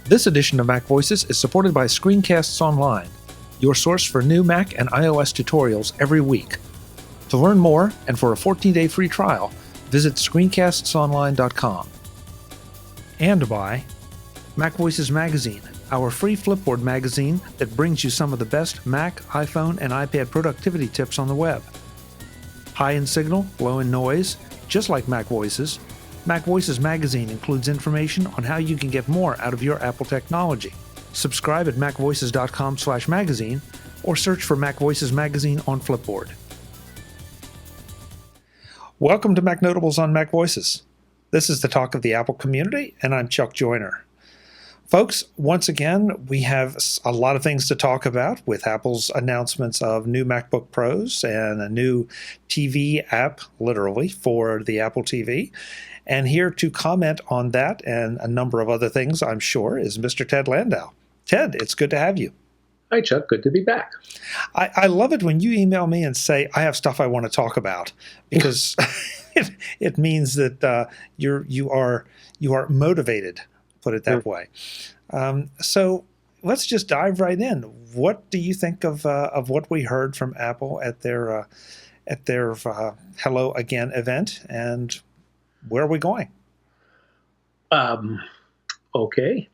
This edition of Mac Voices is supported by ScreenCastsOnline, your source for new Mac and iOS tutorials every week. To learn more and for a 14-day free trial, visit ScreenCastsOnline.com. And by MacVoices Magazine, our free Flipboard magazine that brings you some of the best Mac, iPhone, and iPad productivity tips on the web. High in signal, low in noise, just like MacVoices, MacVoices Magazine includes information on how you can get more out of your Apple technology. Subscribe at macvoices.com/magazine or search for MacVoices Magazine on Flipboard. Welcome to Mac Notables on Mac Voices. This is the talk of the Apple community, and I'm Chuck Joyner. Folks, once again, we have a lot of things to talk about with Apple's announcements of new MacBook Pros and a new TV app, literally, for the Apple TV. And here to comment on that and a number of other things, I'm sure, is Mr. Ted Landau. Ted, it's good to have you. Hi, Chuck. Good to be back. I love it when you email me and say, I have stuff I want to talk about, because it means that you are motivated, put it that way. So let's just dive right in. What do you think of what we heard from Apple at their Hello Again event, and where are we going? Okay.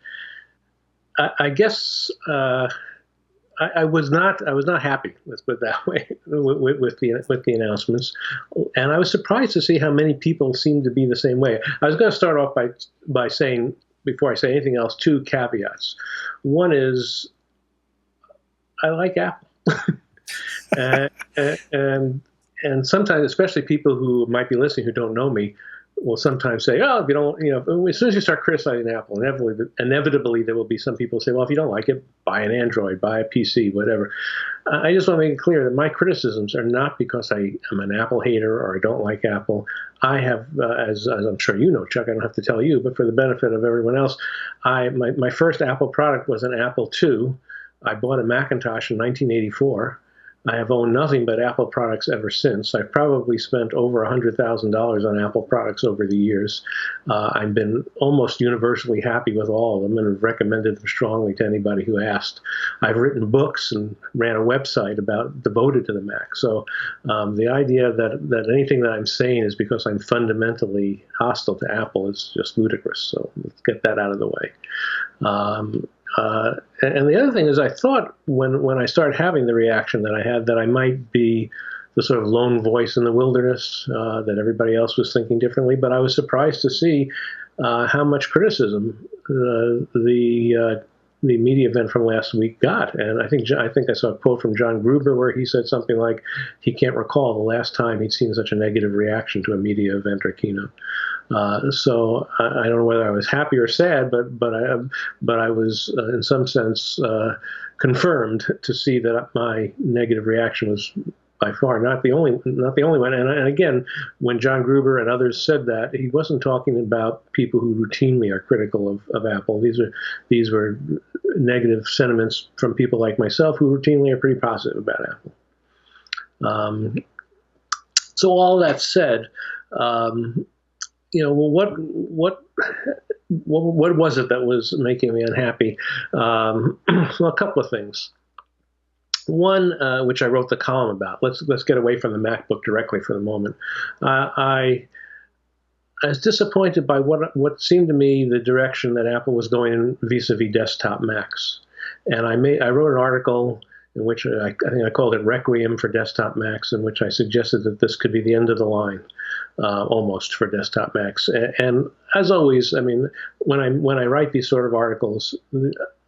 I guess I was not happy. Let's put it that way with the announcements, and I was surprised to see how many people seemed to be the same way. I was going to start off by saying, before I say anything else, two caveats. One is I like Apple, and sometimes, especially people who might be listening who don't know me, will sometimes say, "Oh, if you don't, as soon as you start criticizing Apple, inevitably there will be some people who say, well, if you don't like it, buy an Android, buy a PC, whatever." I just want to make it clear that my criticisms are not because I am an Apple hater or I don't like Apple. I have, as I'm sure you know, Chuck, I don't have to tell you, but for the benefit of everyone else, my first Apple product was an Apple II. I bought a Macintosh in 1984. I have owned nothing but Apple products ever since. I've probably spent over $100,000 on Apple products over the years. I've been almost universally happy with all of them and have recommended them strongly to anybody who asked. I've written books and ran a website devoted to the Mac. So the idea that anything that I'm saying is because I'm fundamentally hostile to Apple is just ludicrous. So let's get that out of the way. And the other thing is, I thought when I started having the reaction that I had, that I might be the sort of lone voice in the wilderness, that everybody else was thinking differently. But I was surprised to see how much criticism the media event from last week got. And I think I saw a quote from John Gruber where he said something like he can't recall the last time he'd seen such a negative reaction to a media event or keynote. So I don't know whether I was happy or sad, but I was in some sense confirmed to see that my negative reaction was by far not the only one. And again, when John Gruber and others said that, he wasn't talking about people who routinely are critical of Apple. These were negative sentiments from people like myself who routinely are pretty positive about Apple. So all that said, what was it that was making me unhappy? Well, a couple of things. One, which I wrote the column about. Let's get away from the MacBook directly for the moment. I was disappointed by what seemed to me the direction that Apple was going in vis-a-vis desktop Macs, and I wrote an article in which I think I called it Requiem for desktop Macs, in which I suggested that this could be the end of the line, almost, for desktop Macs. And as always, I mean, when I write these sort of articles,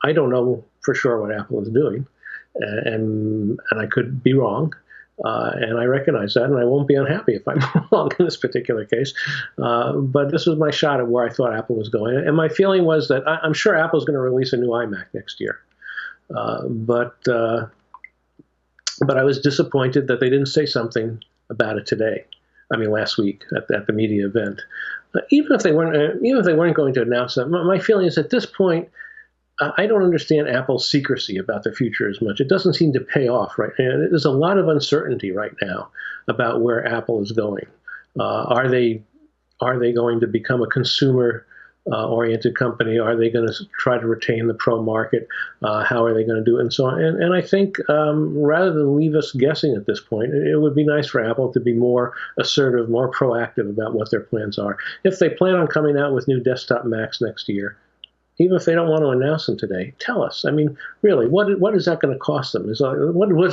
I don't know for sure what Apple is doing, and I could be wrong, and I recognize that, and I won't be unhappy if I'm wrong in this particular case. But this was my shot at where I thought Apple was going, and my feeling was that I'm sure Apple's going to release a new iMac next year. But I was disappointed that they didn't say something about it today. I mean, last week at the media event. Even if they weren't going to announce that, my feeling is at this point, I don't understand Apple's secrecy about the future as much. It doesn't seem to pay off right now. There's a lot of uncertainty right now about where Apple is going. Are they going to become a consumer oriented company? Are they going to try to retain the pro market? How are they going to do it, and so on? And I think rather than leave us guessing at this point, it would be nice for Apple to be more assertive, more proactive about what their plans are. If they plan on coming out with new desktop Macs next year, even if they don't want to announce them today, tell us. I mean, really, what is that going to cost them? What's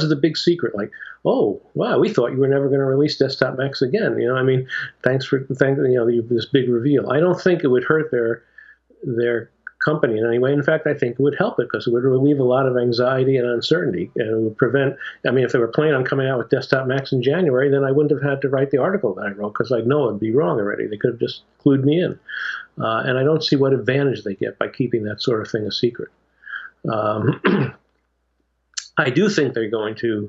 the big secret? Like, oh, wow, we thought you were never going to release desktop Macs again. I mean, thanks this big reveal. I don't think it would hurt their company in any way. In fact, I think it would help it because it would relieve a lot of anxiety and uncertainty, and it would prevent. I mean, if they were planning on coming out with desktop Macs in January, then I wouldn't have had to write the article that I wrote because I'd know it'd be wrong already. They could have just clued me in. And I don't see what advantage they get by keeping that sort of thing a secret. I do think they're going to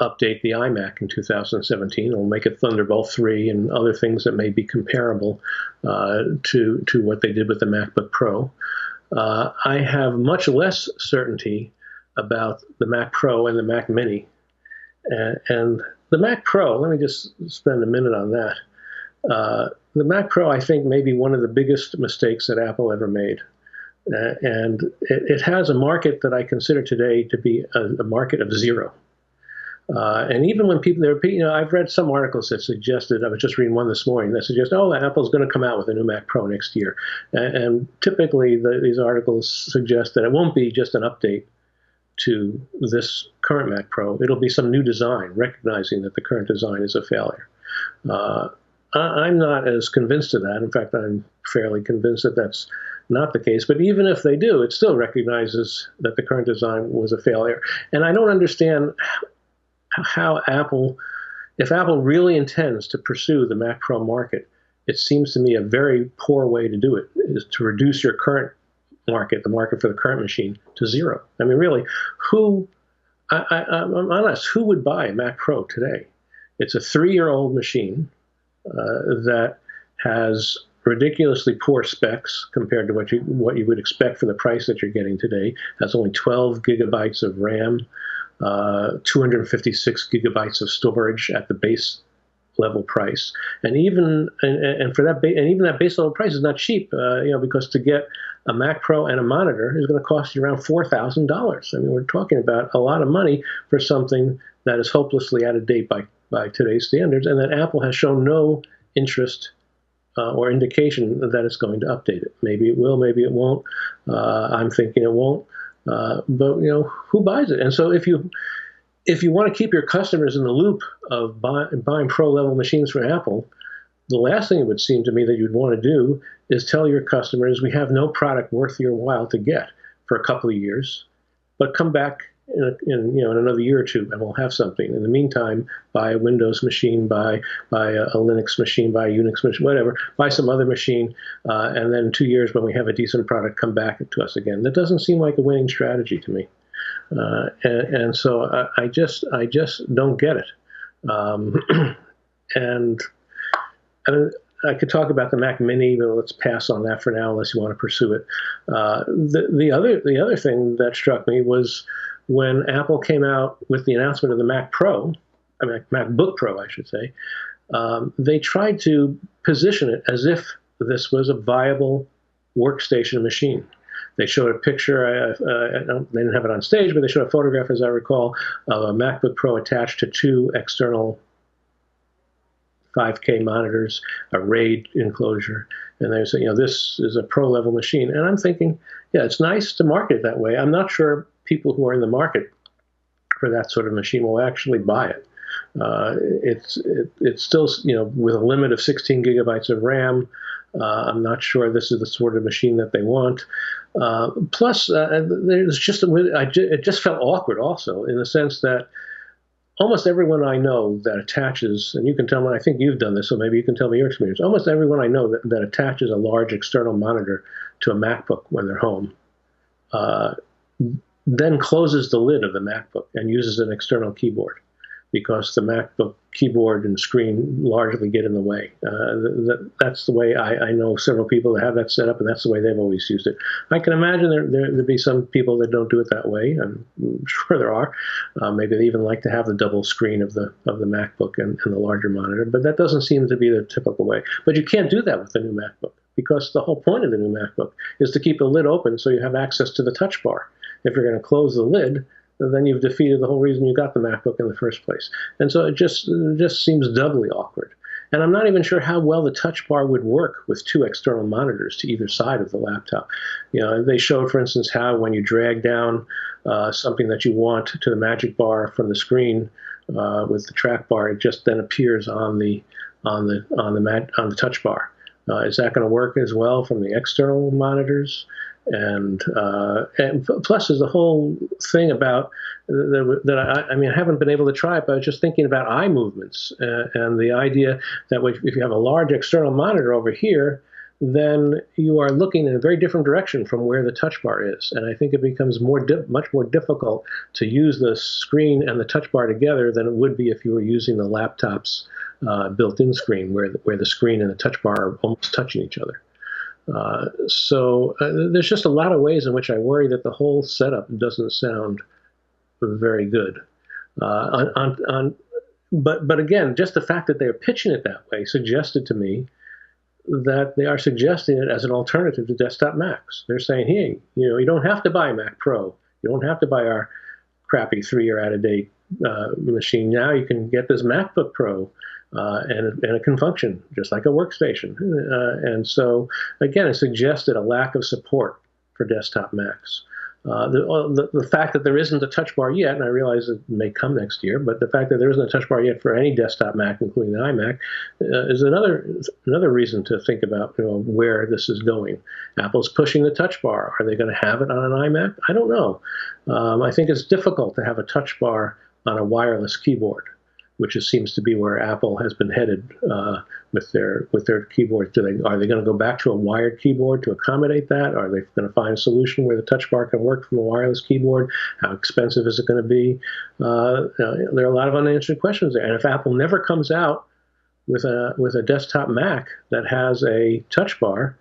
update the iMac in 2017. It'll make it Thunderbolt 3 and other things that may be comparable to what they did with the MacBook Pro. I have much less certainty about the Mac Pro and the Mac Mini. And the Mac Pro, let me just spend a minute on that. The Mac Pro, I think, may be one of the biggest mistakes that Apple ever made. And it has a market that I consider today to be a market of zero. And even when I've read some articles that suggested, I was just reading one this morning, that suggests, Apple's going to come out with a new Mac Pro next year. And typically these articles suggest that it won't be just an update to this current Mac Pro. It'll be some new design, recognizing that the current design is a failure. I'm not as convinced of that. In fact, I'm fairly convinced that that's not the case. But even if they do, it still recognizes that the current design was a failure. And I don't understand how if Apple really intends to pursue the Mac Pro market, it seems to me a very poor way to do it, is to reduce your current market, the market for the current machine, to zero. I mean, really, I'm honest, who would buy a Mac Pro today? It's a 3-year-old machine that has ridiculously poor specs compared to what you would expect for the price that you're getting today. Has only 12 gigabytes of RAM, 256 gigabytes of storage at the base level price, and even that base level price is not cheap. Because to get a Mac Pro and a monitor is going to cost you around $4,000. I mean, we're talking about a lot of money for something that is hopelessly out of date by today's standards, and that Apple has shown no interest or indication that it's going to update it. Maybe it will, maybe it won't. I'm thinking it won't. But who buys it? And so if you want to keep your customers in the loop of buying pro-level machines from Apple, the last thing it would seem to me that you'd want to do is tell your customers, we have no product worth your while to get for a couple of years, but come back in another year or two, and we'll have something. In the meantime, buy a Windows machine, buy a Linux machine, buy a Unix machine, whatever, buy some other machine, and then in 2 years, when we have a decent product, come back to us again. That doesn't seem like a winning strategy to me, and so I just don't get it. And I could talk about the Mac Mini, but let's pass on that for now, unless you want to pursue it. The other thing that struck me was when Apple came out with the announcement of the MacBook Pro, I should say, they tried to position it as if this was a viable workstation machine. They showed a picture, they didn't have it on stage, but they showed a photograph, as I recall, of a MacBook Pro attached to 2 external 5K monitors, a RAID enclosure, and they say, this is a pro-level machine. And I'm thinking, yeah, it's nice to market it that way. I'm not sure people who are in the market for that sort of machine will actually buy it. It's still, with a limit of 16 gigabytes of RAM. I'm not sure this is the sort of machine that they want. Plus, it just felt awkward also, in the sense that almost everyone I know that attaches, and you can tell me, I think you've done this, so maybe you can tell me your experience. Almost everyone I know that attaches a large external monitor to a MacBook when they're home, then closes the lid of the MacBook and uses an external keyboard, because the MacBook keyboard and screen largely get in the way. That's the way I know several people that have that set up, and that's the way they've always used it. I can imagine there'd be some people that don't do it that way. I'm sure there are. Maybe they even like to have the double screen of the MacBook and the larger monitor, but that doesn't seem to be the typical way. But you can't do that with the new MacBook, because the whole point of the new MacBook is to keep the lid open so you have access to the touch bar. If you're going to close the lid, then you've defeated the whole reason you got the MacBook in the first place. And so it just seems doubly awkward. And I'm not even sure how well the touch bar would work with two external monitors to either side of the laptop. They showed, for instance, how when you drag down something that you want to the magic bar from the screen with the track bar, it just then appears on the touch bar. Is that going to work as well from the external monitors? And plus, there's the whole thing about that. I haven't been able to try it, but I was just thinking about eye movements and the idea that if you have a large external monitor over here, then you are looking in a very different direction from where the touch bar is. And I think it becomes much more difficult to use the screen and the touch bar together than it would be if you were using the laptop's built-in screen, where the screen and the touch bar are almost touching each other. So there's just a lot of ways in which I worry that the whole setup doesn't sound very good. But again, just the fact that they're pitching it that way suggested to me that they are suggesting it as an alternative to desktop Macs. They're saying, hey, you don't have to buy a Mac Pro. You don't have to buy our crappy 3-year out-of-date machine. Now you can get this MacBook Pro. And it can function just like a workstation. And so, again, it suggested a lack of support for desktop Macs. The fact that there isn't a touch bar yet, and I realize it may come next year, but the fact that there isn't a touch bar yet for any desktop Mac, including the iMac, is another reason to think about where this is going. Apple's pushing the touch bar. Are they going to have it on an iMac? I don't know. I think it's difficult to have a touch bar on a wireless keyboard, which seems to be where Apple has been headed with their keyboards. Are they going to go back to a wired keyboard to accommodate that? Are they going to find a solution where the touch bar can work from a wireless keyboard? How expensive is it going to be? There are a lot of unanswered questions there. And if Apple never comes out with a desktop Mac that has a touch bar,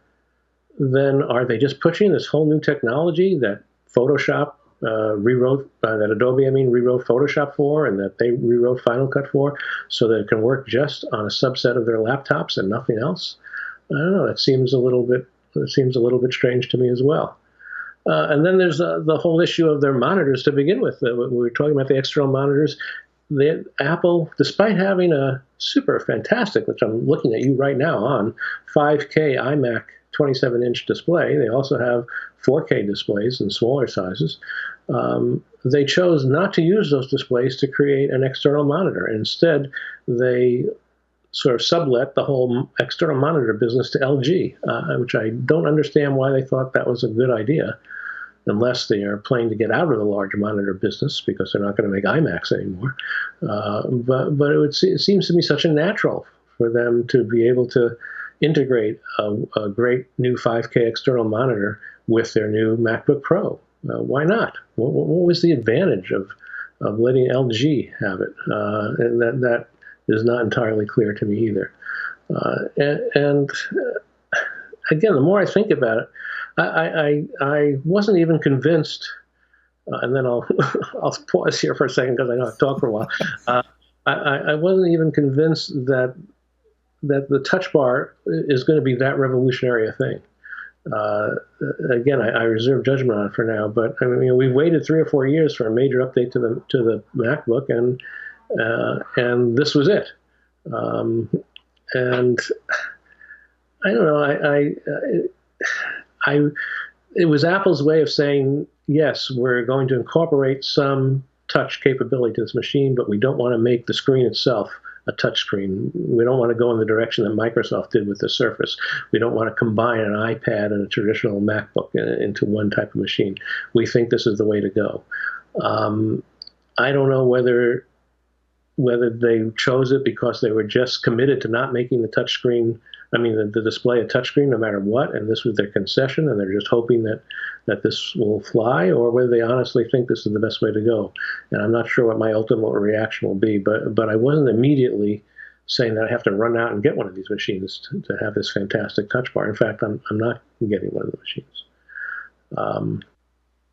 then are they just pushing this whole new technology that Photoshop that Adobe rewrote Photoshop for, and that they rewrote Final Cut for, so that it can work just on a subset of their laptops and nothing else? I don't know. It seems a little bit strange to me as well. And then there's the whole issue of their monitors to begin with. We were talking about the external monitors. Apple, despite having a super fantastic, which I'm looking at you right now on, 5K iMac 27-inch display, they also have 4K displays in smaller sizes. They chose not to use those displays to create an external monitor. Instead, they sort of sublet the whole external monitor business to LG, which I don't understand why they thought that was a good idea, unless they are planning to get out of the large monitor business because they're not going to make iMacs anymore. But it seems to me such a natural for them to be able to integrate a great new 5K external monitor with their new MacBook Pro. Why not? What was the advantage of letting LG have it? And that is not entirely clear to me either. And again, the more I think about it, I wasn't even convinced. And then I'll pause here for a second because I know I've talked for a while. I wasn't even convinced that the touch bar is going to be that revolutionary a thing. Again, I reserve judgment on it for now, but we've waited 3 or 4 years for a major update to the MacBook, and this was it. And I don't know. It was Apple's way of saying, yes, we're going to incorporate some touch capability to this machine, but we don't want to make the screen itself a touch screen. We don't want to go in the direction that Microsoft did with the Surface. We don't want to combine an iPad and a traditional MacBook into one type of machine. We think this is the way to go. I don't know whether they chose it because they were just committed to not making the display a touchscreen no matter what, and this was their concession, and they're just hoping that this will fly, or whether they honestly think this is the best way to go. And I'm not sure what my ultimate reaction will be, but I wasn't immediately saying that I have to run out and get one of these machines to have this fantastic touch bar. In fact, I'm not getting one of the machines.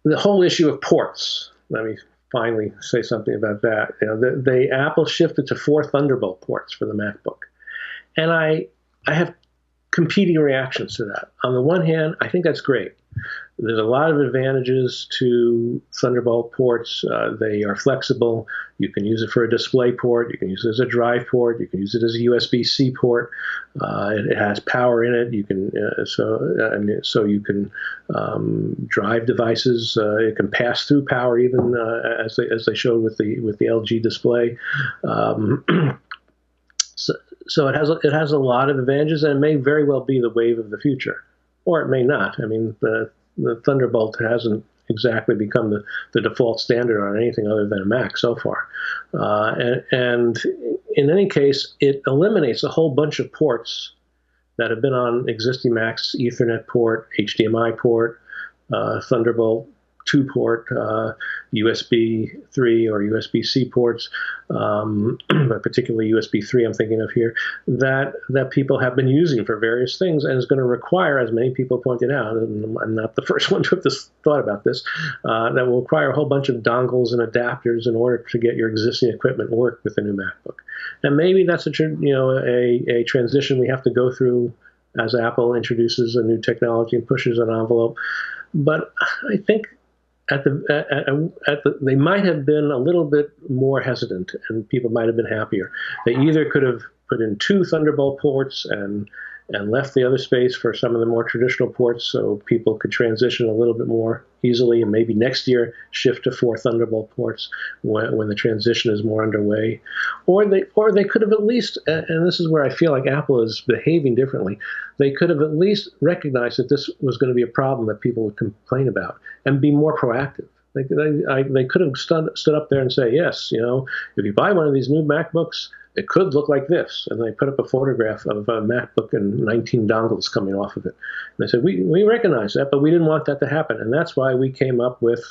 The whole issue of ports, let me finally say something about that. Apple shifted to 4 Thunderbolt ports for the MacBook. And I have competing reactions to that. On the one hand, I think that's great. There's a lot of advantages to Thunderbolt ports. They are flexible. You can use it for a display port. You can use it as a drive port. You can use it as a USB-C port. It has power in it. You can so you can drive devices. It can pass through power even as they showed with the LG display. So it has a lot of advantages, and it may very well be the wave of the future, or it may not. I mean, the Thunderbolt hasn't exactly become the default standard on anything other than a Mac so far. And in any case, it eliminates a whole bunch of ports that have been on existing Macs: Ethernet port, HDMI port, Thunderbolt 2 port, USB 3 or USB-C ports, but particularly USB 3 I'm thinking of here, that people have been using for various things, and is going to require, as many people pointed out, and I'm not the first one to have thought about this, that will require a whole bunch of dongles and adapters in order to get your existing equipment work with the new MacBook. And maybe that's a transition we have to go through as Apple introduces a new technology and pushes an envelope. But I think they might have been a little bit more hesitant, and people might have been happier. They either could have put in 2 Thunderbolt ports and left the other space for some of the more traditional ports, so people could transition a little bit more easily, and maybe next year shift to 4 Thunderbolt ports when the transition is more underway. Or they could have at least, and this is where I feel like Apple is behaving differently, they could have at least recognized that this was going to be a problem that people would complain about and be more proactive. They could have stood up there and say, yes, if you buy one of these new MacBooks, it could look like this. And they put up a photograph of a MacBook and 19 dongles coming off of it. And they said, we recognize that, but we didn't want that to happen. And that's why we came up with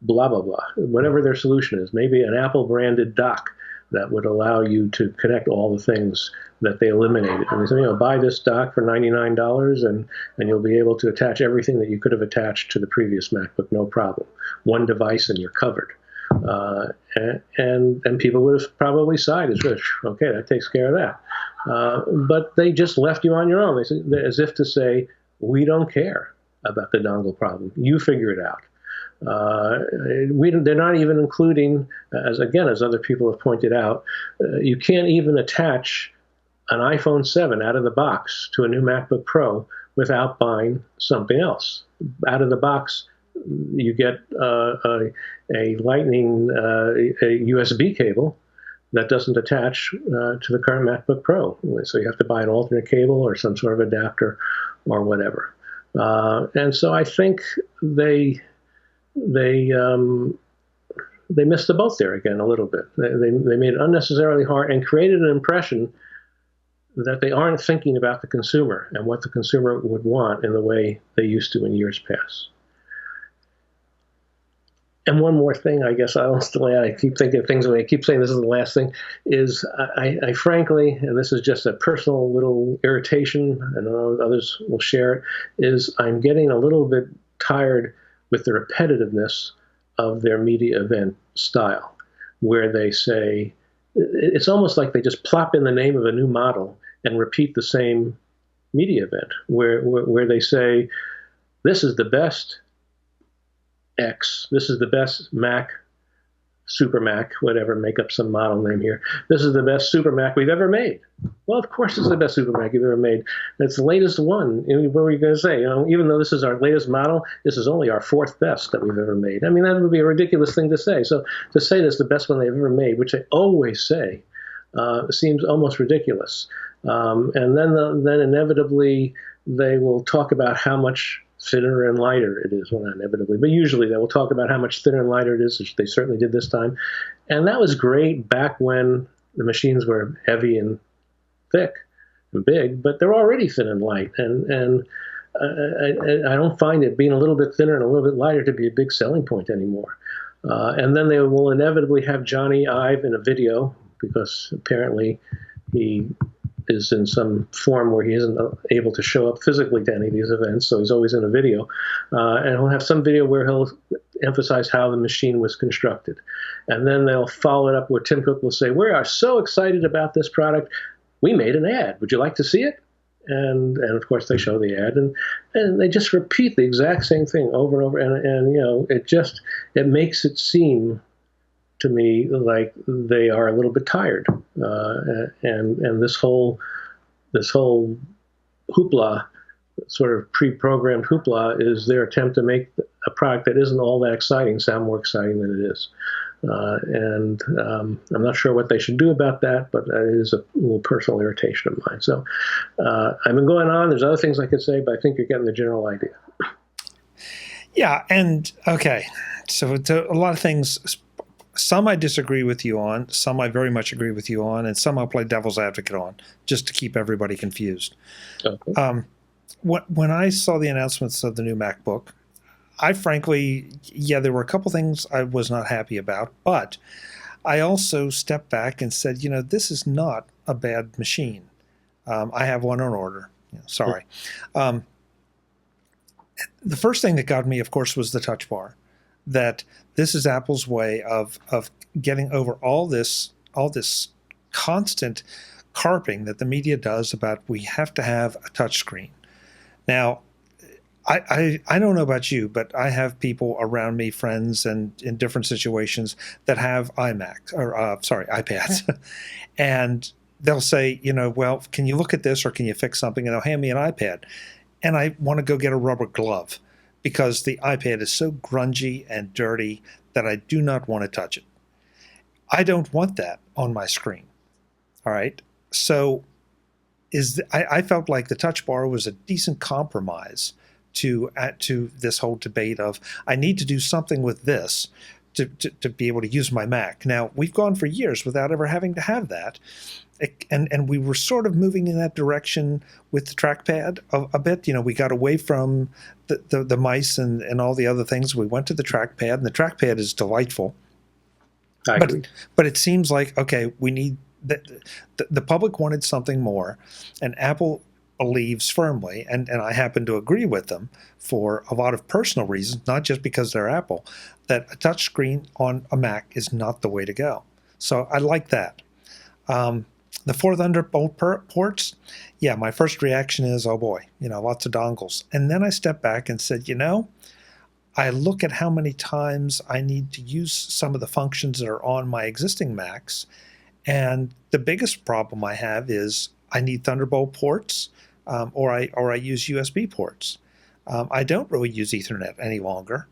blah, blah, blah, whatever their solution is. Maybe an Apple-branded dock that would allow you to connect all the things that they eliminated. And they said, buy this dock for $99, and you'll be able to attach everything that you could have attached to the previous MacBook, no problem. One device and you're covered. And people would have probably sighed as if, okay, that takes care of that. But they just left you on your own. They said, as if to say, we don't care about the dongle problem. You figure it out. They're not even including, as other people have pointed out, you can't even attach an iPhone 7 out of the box to a new MacBook Pro without buying something else. Out of the box, you get a Lightning, a USB cable that doesn't attach to the current MacBook Pro. So you have to buy an alternate cable or some sort of adapter or whatever. And so I think they missed the boat there again a little bit. They made it unnecessarily hard and created an impression that they aren't thinking about the consumer and what the consumer would want in the way they used to in years past. And one more thing, I guess I'll still add, I keep thinking of things when I keep saying this is the last thing, is I frankly, and this is just a personal little irritation, I know others will share it, is I'm getting a little bit tired with the repetitiveness of their media event style, where they say, it's almost like they just plop in the name of a new model and repeat the same media event, where they say, this is the best X, this is the best Mac, Super Mac, whatever, make up some model name here. This is the best Super Mac we've ever made. Well, of course it's the best Super Mac you've ever made. It's the latest one. What were you going to say? Even though this is our latest model, this is only our 4th best that we've ever made. I mean, that would be a ridiculous thing to say. So to say this is the best one they've ever made, which they always say, seems almost ridiculous. And then inevitably they will talk about how much thinner and lighter it is. Well, not inevitably, but usually they will talk about how much thinner and lighter it is, which they certainly did this time. And that was great back when the machines were heavy and thick and big, but they're already thin and light. And I don't find it being a little bit thinner and a little bit lighter to be a big selling point anymore. And then they will inevitably have Johnny Ive in a video, because apparently he is in some form where he isn't able to show up physically to any of these events, so he's always in a video. And he'll have some video where he'll emphasize how the machine was constructed. And then they'll follow it up where Tim Cook will say, we are so excited about this product, we made an ad. Would you like to see it? and of course they show the ad, and they just repeat the exact same thing over and over, and it makes it seem to me like they are a little bit tired, and this whole hoopla, sort of pre-programmed hoopla, is their attempt to make a product that isn't all that exciting sound more exciting than it is. And I'm not sure what they should do about that, but it is a little personal irritation of mine. So I've been going on. There's other things I could say, but I think you're getting the general idea. Yeah, and okay, so a lot of things. Some I disagree with you on, some I very much agree with you on, and some I'll play devil's advocate on, just to keep everybody confused. Okay. When I saw the announcements of the new MacBook, I frankly, there were a couple things I was not happy about, but I also stepped back and said, this is not a bad machine. I have one on order. Sorry. The first thing that got me, of course, was the Touch Bar. That this is Apple's way of getting over all this constant carping that the media does about we have to have a touch screen. Now, I don't know about you, but I have people around me, friends, and in different situations that have iPads, and they'll say, well, can you look at this or can you fix something? And they'll hand me an iPad, and I want to go get a rubber glove because the iPad is so grungy and dirty that I do not want to touch it. I don't want that on my screen. All right, so I felt like the Touch Bar was a decent compromise to this whole debate of I need to do something with this to be able to use my Mac. Now, we've gone for years without ever having to have that. And we were sort of moving in that direction with the trackpad a bit. We got away from the mice and all the other things. We went to the trackpad, and the trackpad is delightful. I agree. But it seems like, okay, we need the public wanted something more, and Apple believes firmly, and I happen to agree with them for a lot of personal reasons, not just because they're Apple, that a touch screen on a Mac is not the way to go. So I like that. The 4 Thunderbolt ports, my first reaction is, oh boy, lots of dongles. And then I stepped back and said, I look at how many times I need to use some of the functions that are on my existing Macs, and the biggest problem I have is I need Thunderbolt ports, or I use USB ports. I don't really use Ethernet any longer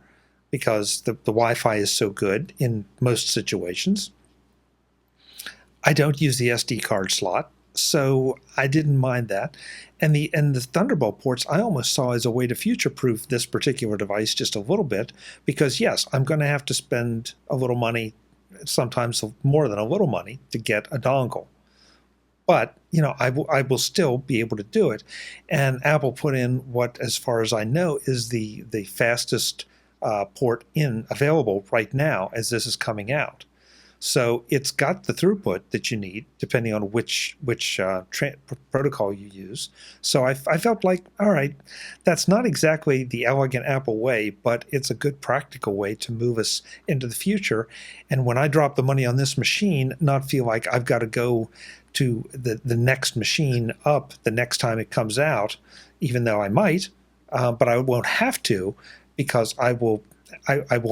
because the Wi-Fi is so good in most situations. I don't use the SD card slot, so I didn't mind that. And the Thunderbolt ports I almost saw as a way to future-proof this particular device just a little bit, because yes, I'm going to have to spend a little money, sometimes more than a little money, to get a dongle. But I will still be able to do it. And Apple put in what, as far as I know, is the fastest port available right now as this is coming out. So it's got the throughput that you need, depending on which protocol you use. So I felt like, all right, that's not exactly the elegant Apple way, but it's a good practical way to move us into the future. And when I drop the money on this machine, not feel like I've got to go to the next machine up the next time it comes out, even though I might, but I won't have to, because I will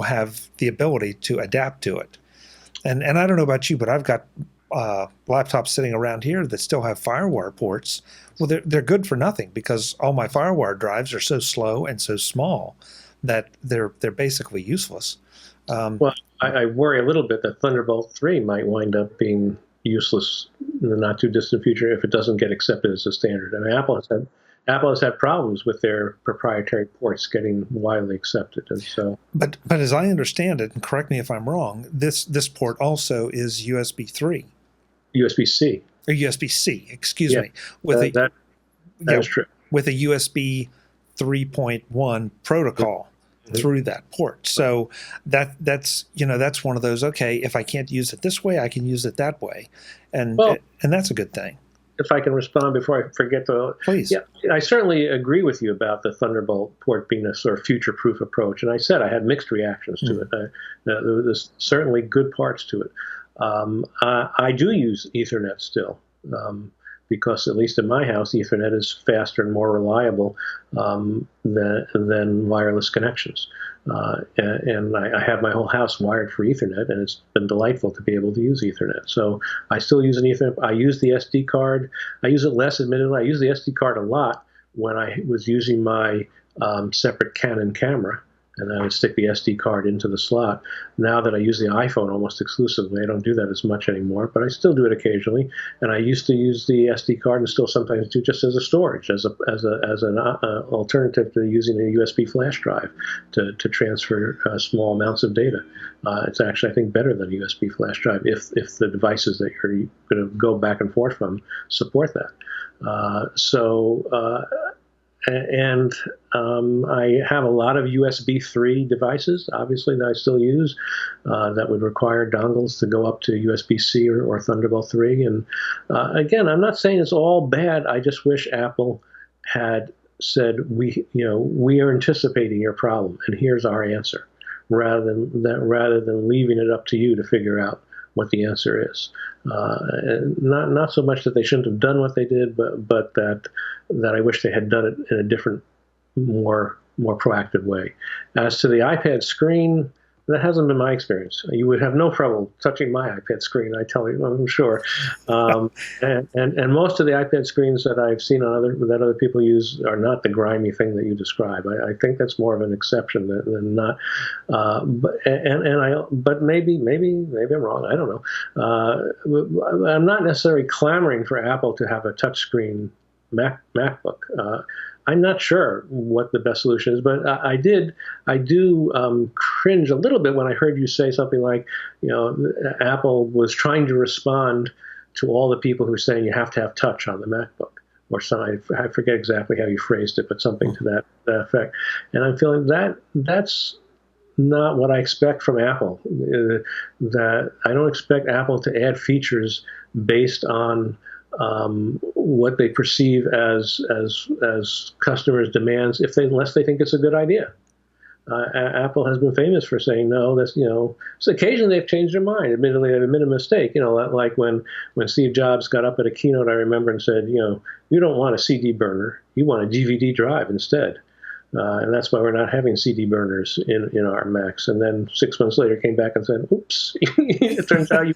have the ability to adapt to it. And I don't know about you, but I've got laptops sitting around here that still have FireWire ports. Well, they're good for nothing because all my FireWire drives are so slow and so small that they're basically useless. Well, I worry a little bit that Thunderbolt 3 might wind up being useless in the not too distant future if it doesn't get accepted as a standard. I mean, Apple has had problems with their proprietary ports getting widely accepted, and so. But as I understand it, and correct me if I'm wrong, this port also is USB 3. USB-C. Or USB-C, excuse me. That's true. With a USB 3.1 protocol through that port. So that's one of those, okay, if I can't use it this way, I can use it that way. And that's a good thing. If I can respond before I forget please. Yeah, I certainly agree with you about the Thunderbolt port being a sort of future-proof approach. And I said I had mixed reactions to it. There's certainly good parts to it. I do use Ethernet still. because at least in my house, Ethernet is faster and more reliable than wireless connections. And I have my whole house wired for Ethernet, and it's been delightful to be able to use Ethernet. So I still use an Ethernet. I use the SD card. I use it less, admittedly. I use the SD card a lot when I was using my separate Canon camera, and I would stick the SD card into the slot. Now that I use the iPhone almost exclusively, I don't do that as much anymore, but I still do it occasionally. And I used to use the SD card and still sometimes do just as a storage, as an alternative to using a USB flash drive to transfer small amounts of data. It's actually, I think, better than a USB flash drive if the devices that you're going to go back and forth from support that. And I have a lot of USB 3 devices, obviously, that I still use that would require dongles to go up to USB-C or Thunderbolt 3. And again, I'm not saying it's all bad. I just wish Apple had said, we are anticipating your problem, and here's our answer, rather than leaving it up to you to figure out what the answer is. And not so much that they shouldn't have done what they did, but that I wish they had done it in a different, more proactive way. As to the iPad screen, that hasn't been my experience. You would have no trouble touching my iPad screen, I tell you, I'm sure. And most of the iPad screens that I've seen that other people use are not the grimy thing that you describe. I think that's more of an exception than not. But maybe I'm wrong. I don't know. I'm not necessarily clamoring for Apple to have a touchscreen MacBook. I'm not sure what the best solution is, but I do cringe a little bit when I heard you say something like, Apple was trying to respond to all the people who are saying you have to have touch on the MacBook, or something. I forget exactly how you phrased it, but something to that effect. And I'm feeling that's not what I expect from Apple. That I don't expect Apple to add features based on what they perceive as customers' demands, unless they think it's a good idea. Apple has been famous for saying no. That's so occasionally they've changed their mind. Admittedly, they've made a mistake. Like when Steve Jobs got up at a keynote, I remember, and said, you don't want a CD burner, you want a DVD drive instead. And that's why we're not having CD burners in our Macs. And then 6 months later came back and said, oops, it turns out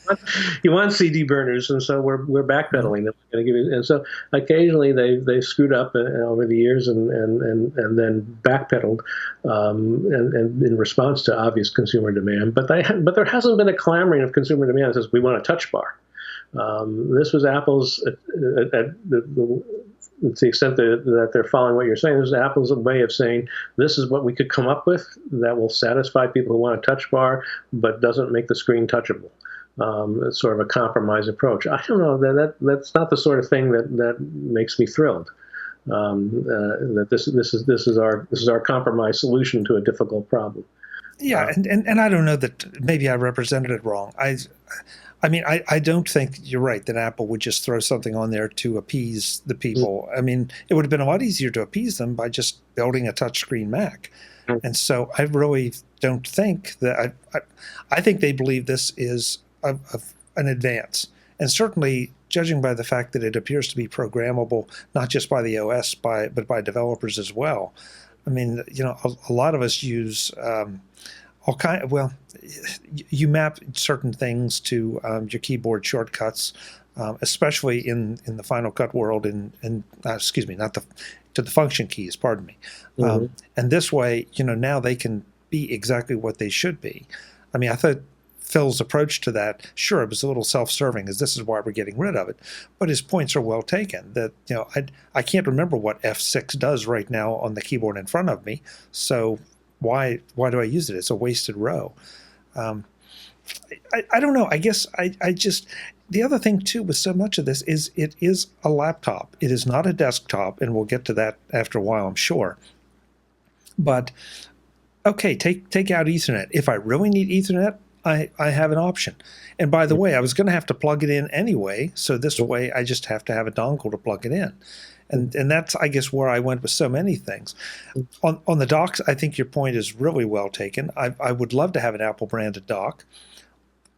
you want CD burners. And so we're backpedaling. And so occasionally they've screwed up over the years and then backpedaled and in response to obvious consumer demand. But there hasn't been a clamoring of consumer demand that says we want a touch bar. This was Apple's, to the extent that they're following what you're saying, this is Apple's way of saying this is what we could come up with that will satisfy people who want a touch bar but doesn't make the screen touchable. It's sort of a compromise approach. I don't know, that's not the sort of thing that makes me thrilled. That this is our compromise solution to a difficult problem. Yeah, and I don't know that maybe I represented it wrong. I mean, I don't think you're right that Apple would just throw something on there to appease the people. I mean, it would have been a lot easier to appease them by just building a touchscreen Mac. And so I really don't think that I think they believe this is an advance. And certainly, judging by the fact that it appears to be programmable, not just by the OS, but by developers as well. I mean, a lot of us use you map certain things to your keyboard shortcuts, especially in the Final Cut world, to the function keys, pardon me. And this way, now they can be exactly what they should be. I mean, I thought Phil's approach to that, sure, it was a little self-serving, as this is why we're getting rid of it, but his points are well taken. That I can't remember what F6 does right now on the keyboard in front of me, so why do I use it? It's a wasted row. I don't know. I guess I just, the other thing too with so much of this is it is a laptop. It is not a desktop, and we'll get to that after a while, I'm sure. But okay, take out Ethernet. If I really need Ethernet, I have an option. And by the way, I was going to have to plug it in anyway, so this way I just have to have a dongle to plug it in. And that's, I guess, where I went with so many things. On the docks, I think your point is really well taken. I would love to have an Apple-branded dock.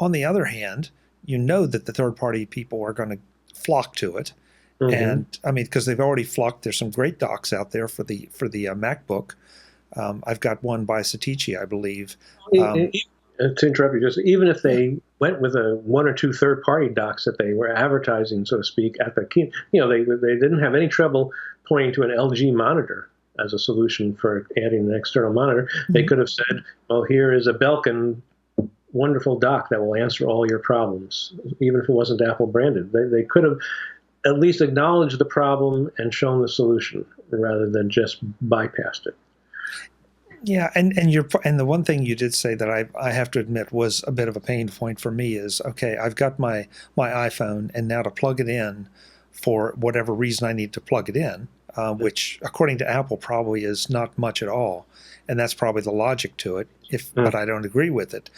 On the other hand, that the third-party people are going to flock to it. And I mean, because they've already flocked, there's some great docks out there for the MacBook. I've got one by Satichi, I believe. To interrupt you, just even if they went with one or two third-party docks that they were advertising, so to speak, at the key, they didn't have any trouble pointing to an LG monitor as a solution for adding an external monitor. They could have said, well, here is a Belkin wonderful dock that will answer all your problems, even if it wasn't Apple branded. They could have at least acknowledged the problem and shown the solution rather than just bypassed it. Yeah, and the one thing you did say that I have to admit was a bit of a pain point for me is, okay, I've got my iPhone, and now to plug it in for whatever reason I need to plug it in, which according to Apple probably is not much at all, and that's probably the logic to it. But I don't agree with it.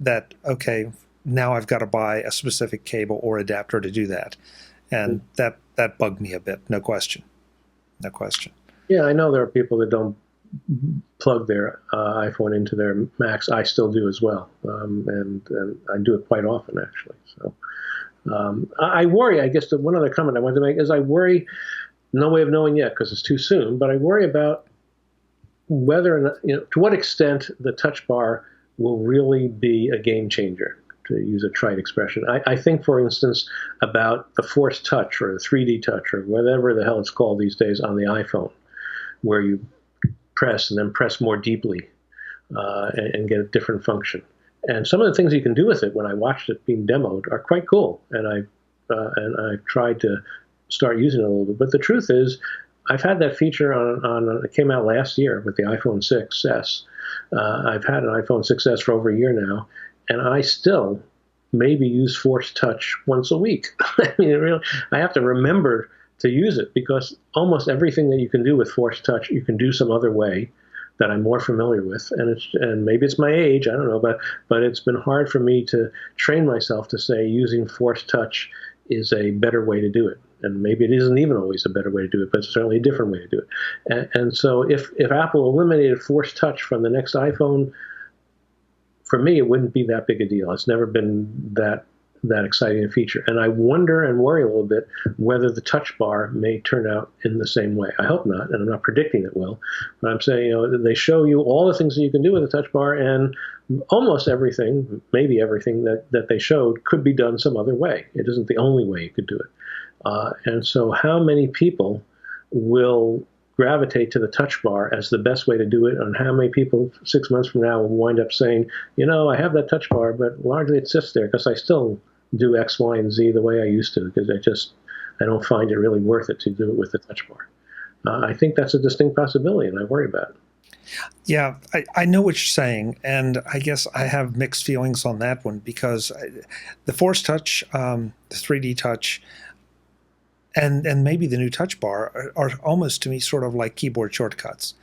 That okay, now I've got to buy a specific cable or adapter to do that, and that bugged me a bit. No question. Yeah, I know there are people that don't plug their iPhone into their Macs. I still do as well, and I do it quite often, actually. So I worry, I guess, one other comment I wanted to make is I worry, no way of knowing yet because it's too soon, but I worry about whether or not, to what extent the touch bar will really be a game changer, to use a trite expression. I think, for instance, about the Force Touch or the 3D Touch or whatever the hell it's called these days on the iPhone, where you press and then press more deeply and get a different function. And some of the things you can do with it when I watched it being demoed are quite cool. And I've tried to start using it a little bit. But the truth is, I've had that feature on it came out last year with the iPhone 6s. I've had an iPhone 6s for over a year now, and I still maybe use Force Touch once a week. I mean, really, I have to remember to use it because almost everything that you can do with Force Touch, you can do some other way that I'm more familiar with, and maybe it's my age, I don't know, but it's been hard for me to train myself to say using Force Touch is a better way to do it. And maybe it isn't even always a better way to do it, but it's certainly a different way to do it. And so if Apple eliminated Force Touch from the next iPhone, for me, it wouldn't be that big a deal. It's never been that exciting a feature. And I wonder and worry a little bit whether the touch bar may turn out in the same way. I hope not, and I'm not predicting it will. But I'm saying, they show you all the things that you can do with the touch bar, and almost everything, maybe everything that they showed could be done some other way. It isn't the only way you could do it. And so how many people will gravitate to the touch bar as the best way to do it, and how many people 6 months from now will wind up saying, I have that touch bar, but largely it sits there because I still do X, Y, and Z the way I used to, because I don't find it really worth it to do it with the touch bar. I think that's a distinct possibility, and I worry about it. Yeah, I know what you're saying, and I guess I have mixed feelings on that one because the Force Touch, the 3D Touch, and maybe the new touch bar are almost to me sort of like keyboard shortcuts.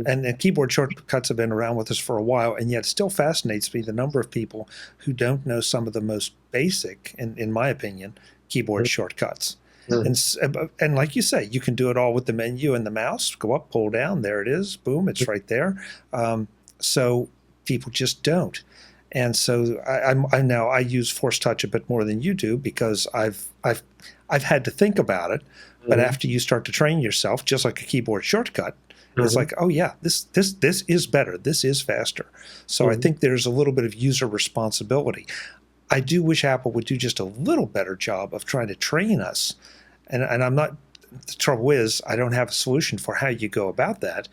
And keyboard shortcuts have been around with us for a while, and yet it still fascinates me the number of people who don't know some of the most basic, in my opinion, keyboard shortcuts. And like you say, you can do it all with the menu and the mouse. Go up, pull down, there it is, boom, it's right there. So people just don't. And so I use Force Touch a bit more than you do because I've had to think about it. But after you start to train yourself, just like a keyboard shortcut, it's like, oh yeah, this is better. This is faster. So I think there's a little bit of user responsibility. I do wish Apple would do just a little better job of trying to train us. And I'm not. The trouble is, I don't have a solution for how you go about that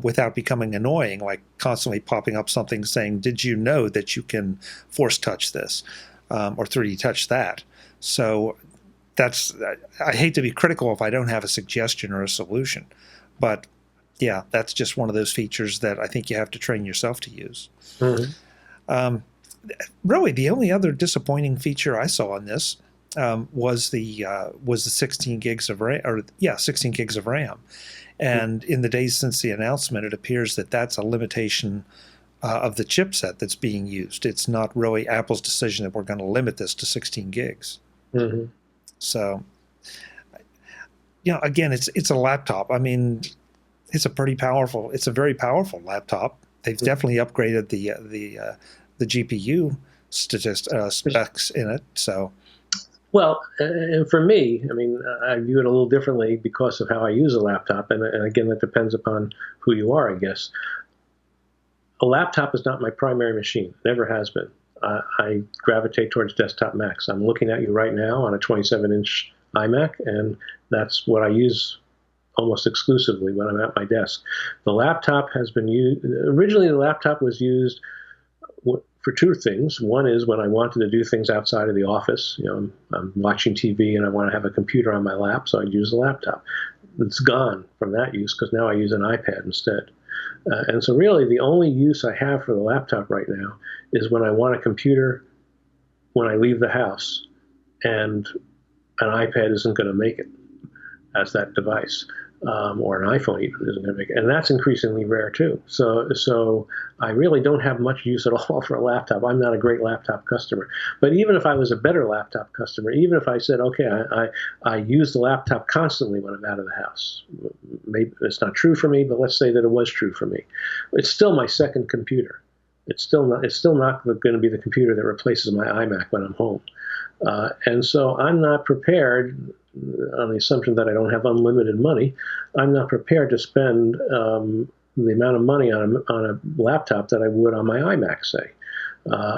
without becoming annoying, like constantly popping up something saying, "Did you know that you can Force Touch this or 3D Touch that?" So I hate to be critical if I don't have a suggestion or a solution, but yeah, that's just one of those features that I think you have to train yourself to use. Really, the only other disappointing feature I saw on this was the 16 gigs of RAM, 16 gigs of RAM. And in the days since the announcement, it appears that that's a limitation of the chipset that's being used. It's not really Apple's decision that we're going to limit this to 16 gigs. So, again, it's a laptop. I mean, it's a very powerful laptop. They've definitely upgraded the GPU specs in it. So, Well, and for me, I mean, I view it a little differently because of how I use a laptop, and again, that depends upon who you are, I guess. A laptop is not my primary machine. Never has been. I gravitate towards desktop Macs. I'm looking at you right now on a 27-inch iMac, and that's what I use almost exclusively when I'm at my desk. The laptop has been used. Originally, the laptop was used for two things. One is when I wanted to do things outside of the office. You know, I'm watching TV and I want to have a computer on my lap, so I'd use a laptop. It's gone from that use because now I use an iPad instead. And so really the only use I have for the laptop right now is when I want a computer when I leave the house and an iPad isn't going to make it as that device. Or an iPhone even isn't going to make it. And that's increasingly rare too. So I really don't have much use at all for a laptop. I'm not a great laptop customer. But even if I was a better laptop customer, even if I said, okay, I use the laptop constantly when I'm out of the house. Maybe it's not true for me, but let's say that it was true for me. It's still my second computer. It's still not going to be the computer that replaces my iMac when I'm home. And so I'm not prepared, on the assumption that I don't have unlimited money, I'm not prepared to spend the amount of money on a laptop that I would on my iMac, say. And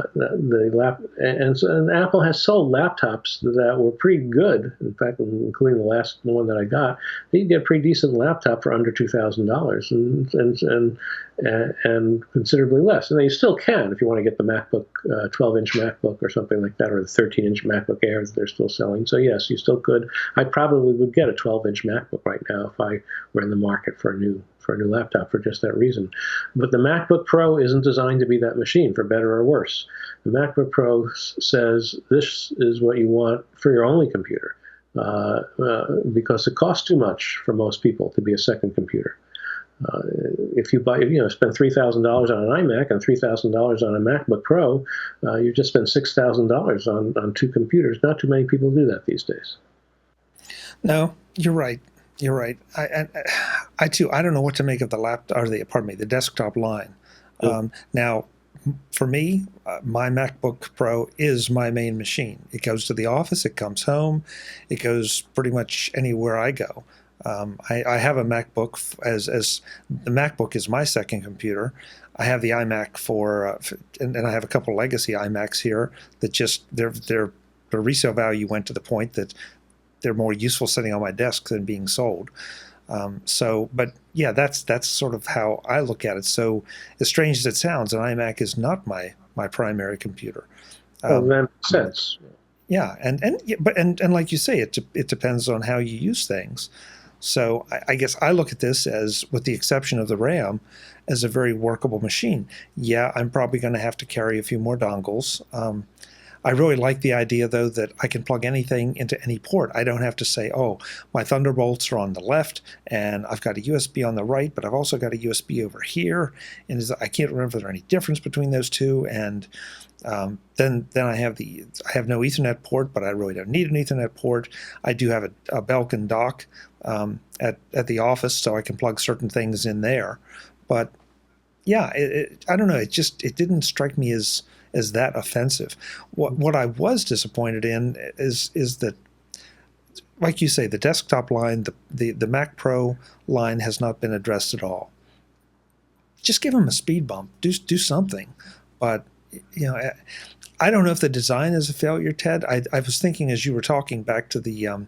Apple has sold laptops that were pretty good. In fact, including the last one that I got, you get a pretty decent laptop for under $2,000 and considerably less. And you still can if you want to get the MacBook, 12-inch MacBook or something like that, or the 13-inch MacBook Air that they're still selling. So yes, you still could. I probably would get a 12-inch MacBook right now if I were in the market for a new laptop for just that reason. But the MacBook Pro isn't designed to be that machine, for better or worse. The MacBook Pro says this is what you want for your only computer because it costs too much for most people to be a second computer. If you spend $3,000 on an iMac and $3,000 on a MacBook Pro, you just spend $6,000 on two computers. Not too many people do that these days. No, you're right. You're right. I too. I don't know what to make of the desktop line. Now, for me, my MacBook Pro is my main machine. It goes to the office. It comes home. It goes pretty much anywhere I go. I have a MacBook as the MacBook is my second computer. I have the iMac and I have a couple legacy iMacs here that just their resale value went to the point that they're more useful sitting on my desk than being sold. But yeah, that's sort of how I look at it. So as strange as it sounds, an iMac is not my primary computer. That makes sense. Yeah, and like you say, it depends on how you use things. So I guess I look at this as, with the exception of the RAM, as a very workable machine. Yeah, I'm probably going to have to carry a few more dongles. I really like the idea, though, that I can plug anything into any port. I don't have to say, oh, my Thunderbolts are on the left, and I've got a USB on the right, but I've also got a USB over here, and I can't remember if there's any difference between those two. And then I have no Ethernet port, but I really don't need an Ethernet port. I do have a Belkin dock at the office, so I can plug certain things in there. But yeah, I don't know. It didn't strike me as that offensive. What I was disappointed in is that, like you say, the desktop line, the Mac Pro line has not been addressed at all. Just give them a speed bump. Do something. But I don't know if the design is a failure, Ted. I was thinking as you were talking back to the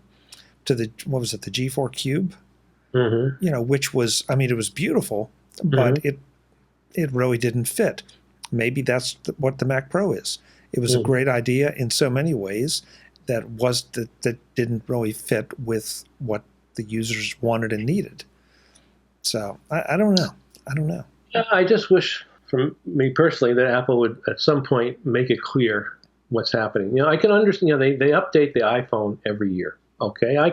what was it, the G4 Cube? Mm-hmm. Which was, it was beautiful, but mm-hmm. it really didn't fit. Maybe that's what the Mac Pro is. It was a great idea in so many ways that didn't really fit with what the users wanted and needed. So I don't know. I just wish, for me personally, that Apple would at some point make it clear what's happening. I can understand. They update the iPhone every year. Okay, I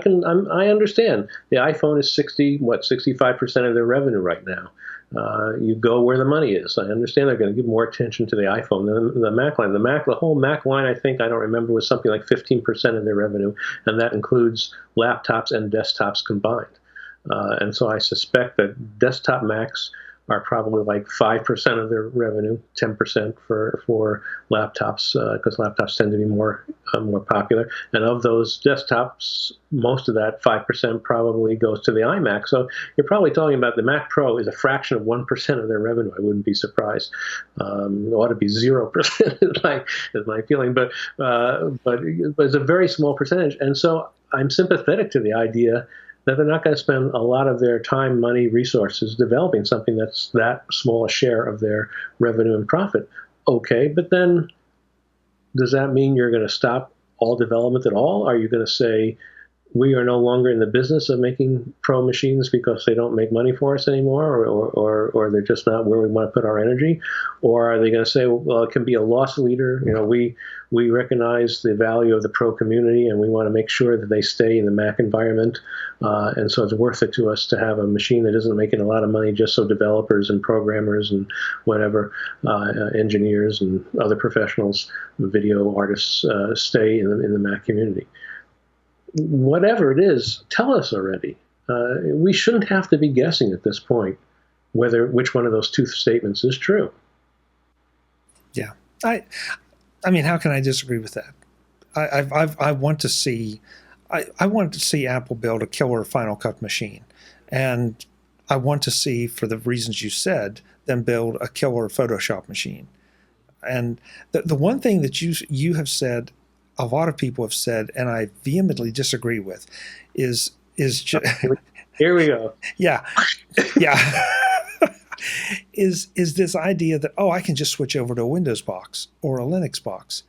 understand. The iPhone is 65% of their revenue right now. You go where the money is. I understand they're going to give more attention to the iPhone than the Mac line. The whole Mac line, I don't remember, was something like 15% of their revenue, and that includes laptops and desktops combined. And so I suspect that desktop Macs are probably like 5% of their revenue, 10% for laptops, because laptops tend to be more popular. And of those desktops, most of that 5% probably goes to the iMac. So you're probably talking about the Mac Pro is a fraction of 1% of their revenue. I wouldn't be surprised. It ought to be 0% is my feeling, but it's a very small percentage. And so I'm sympathetic to the idea that they're not going to spend a lot of their time, money, resources developing something that's that small a share of their revenue and profit. Okay, but then does that mean you're going to stop all development at all? Are you going to say, we are no longer in the business of making pro machines because they don't make money for us anymore, or they're just not where we want to put our energy? Or are they going to say, well, it can be a loss leader? We recognize the value of the pro community, and we want to make sure that they stay in the Mac environment. And so it's worth it to us to have a machine that isn't making a lot of money just so developers and programmers and whatever, engineers and other professionals, video artists, stay in the Mac community. Whatever it is, tell us already. We shouldn't have to be guessing at this point which one of those two statements is true. Yeah, I mean, how can I disagree with that? I want to see, I want to see Apple build a killer Final Cut machine, and I want to see, for the reasons you said, them build a killer Photoshop machine. And the one thing that you have said, a lot of people have said, and I vehemently disagree with, is here we go. Yeah. is this idea that, I can just switch over to a Windows box or a Linux box.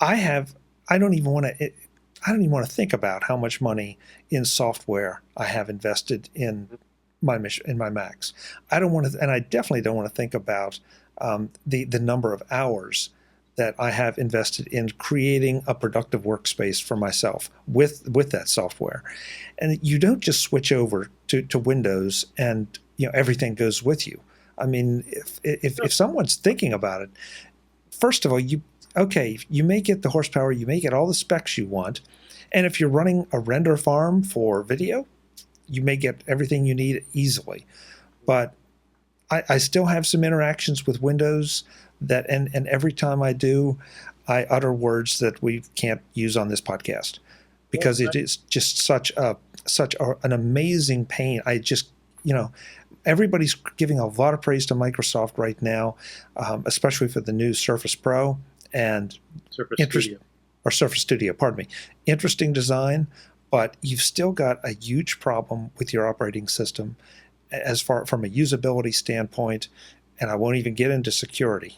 Mm-hmm. I don't even want to think about how much money in software I have invested in my Macs. I don't want to, and I definitely don't want to think about the number of hours that I have invested in creating a productive workspace for myself with that software. And you don't just switch over to Windows and everything goes with you. I mean, if someone's thinking about it, first of all, you may get the horsepower, you may get all the specs you want, and if you're running a render farm for video, you may get everything you need easily. But I still have some interactions with Windows that, and every time I do, I utter words that we can't use on this podcast because it is just such an amazing pain. I just, everybody's giving a lot of praise to Microsoft right now, especially for the new Surface Pro and Surface Studio, pardon me. Interesting design, but you've still got a huge problem with your operating system as far from a usability standpoint. And I won't even get into security,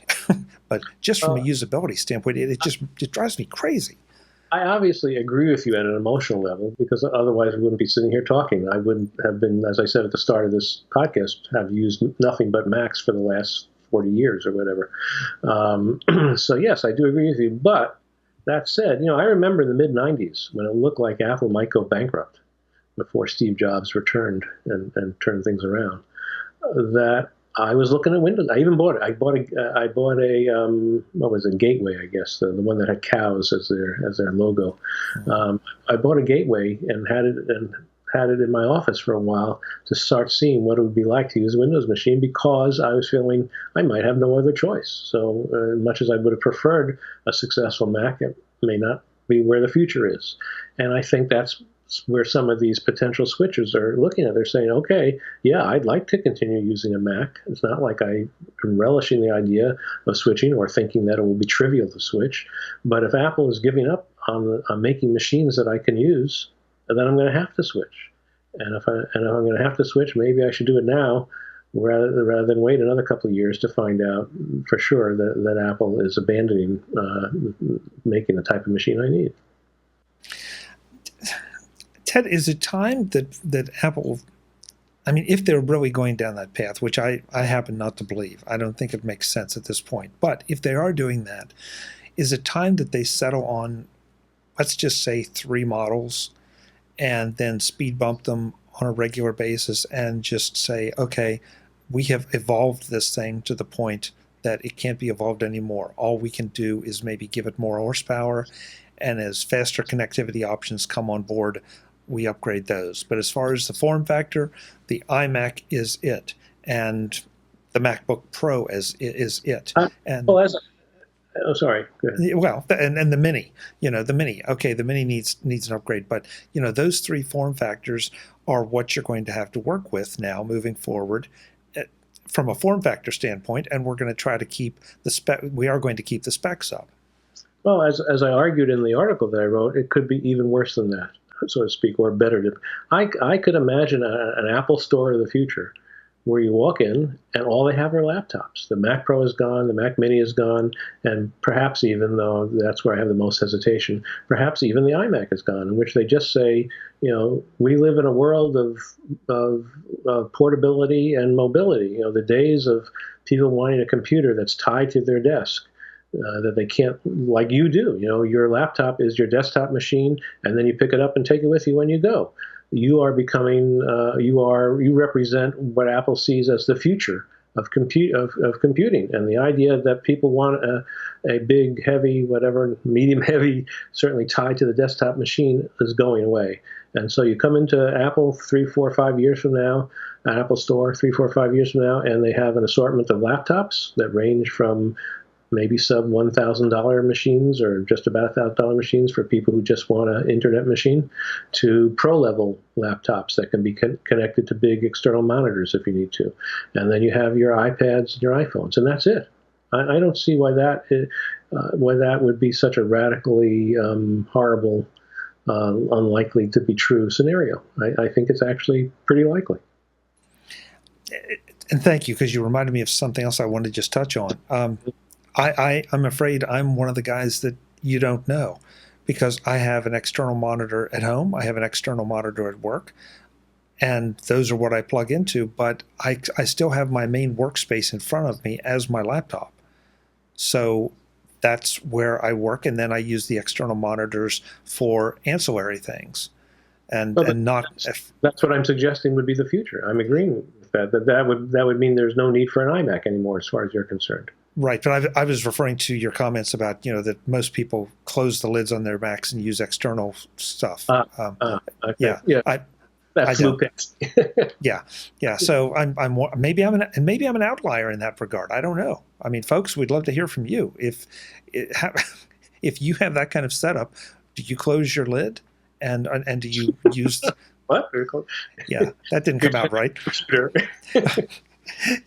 but just from a usability standpoint, it drives me crazy. I obviously agree with you at an emotional level, because otherwise we wouldn't be sitting here talking. I wouldn't have been, as I said at the start of this podcast, have used nothing but Macs for the last 40 years or whatever. So yes, I do agree with you. But that said, I remember in the mid-90s when it looked like Apple might go bankrupt before Steve Jobs returned and turned things around, that I was looking at Windows. I even bought it. I bought a what was it, Gateway, I guess, the one that had cows as their logo. I bought a Gateway and had it in my office for a while to start seeing what it would be like to use a Windows machine, because I was feeling I might have no other choice. So much as I would have preferred a successful Mac, it may not be where the future is. And I think that's where some of these potential switchers are looking at. They're saying, okay, yeah, I'd like to continue using a Mac. It's not like I'm relishing the idea of switching or thinking that it will be trivial to switch. But if Apple is giving up on making machines that I can use, then I'm going to have to switch. And if I'm going to have to switch, maybe I should do it now rather than wait another couple of years to find out for sure that Apple is abandoning making the type of machine I need. Ted, is it time that Apple, I mean, if they're really going down that path, which I happen not to believe, I don't think it makes sense at this point, but if they are doing that, is it time that they settle on, let's just say 3 models and then speed bump them on a regular basis and just say, okay, we have evolved this thing to the point that it can't be evolved anymore. All we can do is maybe give it more horsepower, and as faster connectivity options come on board, we upgrade those. But as far as the form factor, the iMac is it. and the MacBook Pro is it. And well, sorry. Go ahead. well, and the Mini, the Mini. Okay, the Mini needs an upgrade, but those three form factors are what you're going to have to work with now moving forward, from a form factor standpoint. And we're going to try to keep the spec. We are going to keep the specs up. Well, as I argued in the article that I wrote, it could be even worse than that, so to speak, or better. I could imagine an Apple store of the future where you walk in and all they have are laptops. The Mac Pro is gone, the Mac Mini is gone, and perhaps even, though that's where I have the most hesitation, perhaps even the iMac is gone, in which they just say, we live in a world of portability and mobility. The days of people wanting a computer that's tied to their desk, that they can't, like you do. Your laptop is your desktop machine, and then you pick it up and take it with you when you go. You are becoming, you represent what Apple sees as the future of computing, and the idea that people want a big, heavy, whatever, medium heavy, certainly tied to the desktop machine is going away. And so you come into Apple 3, 4, 5 years from now, an Apple Store 3, 4, 5 years from now, and they have an assortment of laptops that range from maybe sub $1,000 machines, or just about $1,000 machines for people who just want an internet machine, to pro-level laptops that can be connected to big external monitors if you need to. And then you have your iPads and your iPhones, and that's it. I don't see why that would be such a radically horrible, unlikely to be true scenario. I think it's actually pretty likely. And thank you, because you reminded me of something else I wanted to just touch on. I'm afraid I'm one of the guys that you don't know, because I have an external monitor at home. I have an external monitor at work, and those are what I plug into. But I still have my main workspace in front of me as my laptop. So that's where I work, and then I use the external monitors for ancillary things. And that's what I'm suggesting would be the future. I'm agreeing with that. That would mean there's no need for an iMac anymore, as far as you're concerned. Right, but I was referring to your comments about that most people close the lids on their Macs and use external stuff. Okay. Yeah, that's Lucas. yeah. So maybe I'm an outlier in that regard. I don't know. I mean, folks, we'd love to hear from you. If you have that kind of setup, do you close your lid and do you use what? Yeah, that didn't come out right. Sure.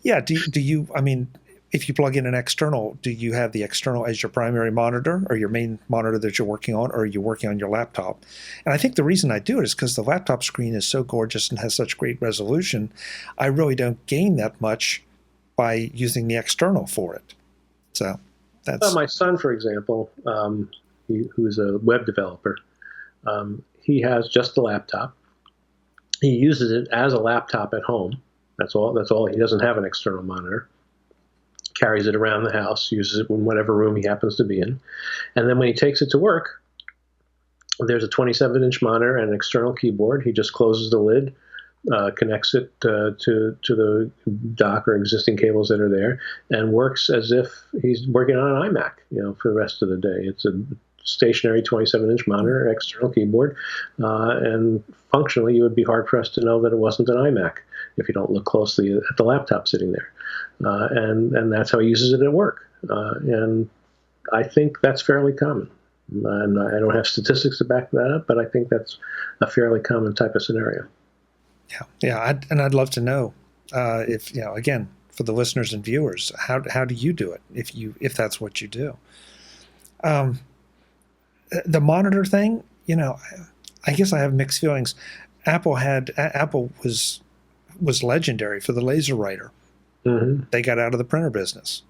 Yeah. Do you? I mean, if you plug in an external, do you have the external as your primary monitor or your main monitor that you're working on, or are you working on your laptop? And I think the reason I do it is because the laptop screen is so gorgeous and has such great resolution. I really don't gain that much by using the external for it. So that's... Well, my son, for example, who's a web developer, he has just a laptop. He uses it as a laptop at home. That's all. He doesn't have an external monitor. Carries it around the house, uses it in whatever room he happens to be in. And then when he takes it to work, there's a 27-inch monitor and an external keyboard. He just closes the lid, connects it to the dock or existing cables that are there, and works as if he's working on an iMac, for the rest of the day. It's a stationary 27-inch monitor, external keyboard, and functionally you would be hard-pressed to know that it wasn't an iMac if you don't look closely at the laptop sitting there. And that's how he uses it at work. And I think that's fairly common. And I don't have statistics to back that up, but I think that's a fairly common type of scenario. Yeah. I'd love to know if, again, for the listeners and viewers, how do you do it if that's what you do? The monitor thing, I guess I have mixed feelings. Apple was legendary for the laser writer. Mm-hmm. They got out of the printer business,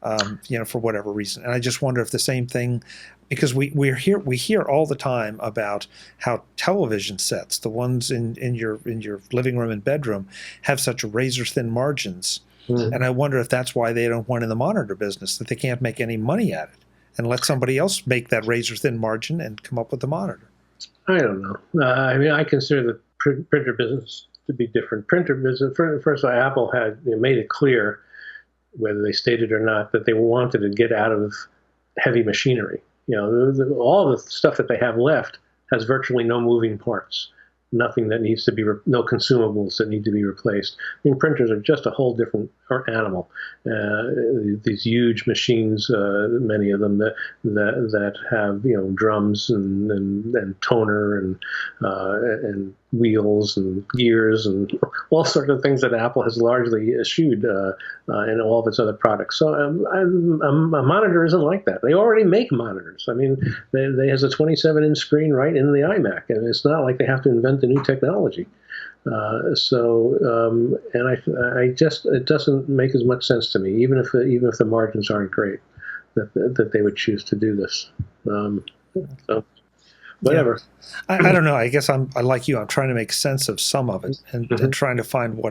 for whatever reason. And I just wonder if the same thing, because we hear all the time about how television sets, the ones in your living room and bedroom, have such razor thin margins. Mm-hmm. And I wonder if that's why they don't want in the monitor business, that they can't make any money at it, and let somebody else make that razor thin margin and come up with the monitor. I don't know. I consider the printer business to be different. Printer business, first of all, Apple had made it clear, whether they stated or not, that they wanted to get out of heavy machinery. All the stuff that they have left has virtually no moving parts. nothing that needs to be, no consumables that need to be replaced. I mean, printers are just a whole different animal. These huge machines, many of them that have drums and toner and wheels and gears and all sorts of things that Apple has largely eschewed in all of its other products. So a monitor isn't like that. They already make monitors. I mean, they has a 27-inch screen right in the iMac, and it's not like they have to invent the new technology. And I just, it doesn't make as much sense to me, even if the margins aren't great, that they would choose to do this. So whatever. Yeah. I don't know. I guess I like you. I'm trying to make sense of some of it and trying to find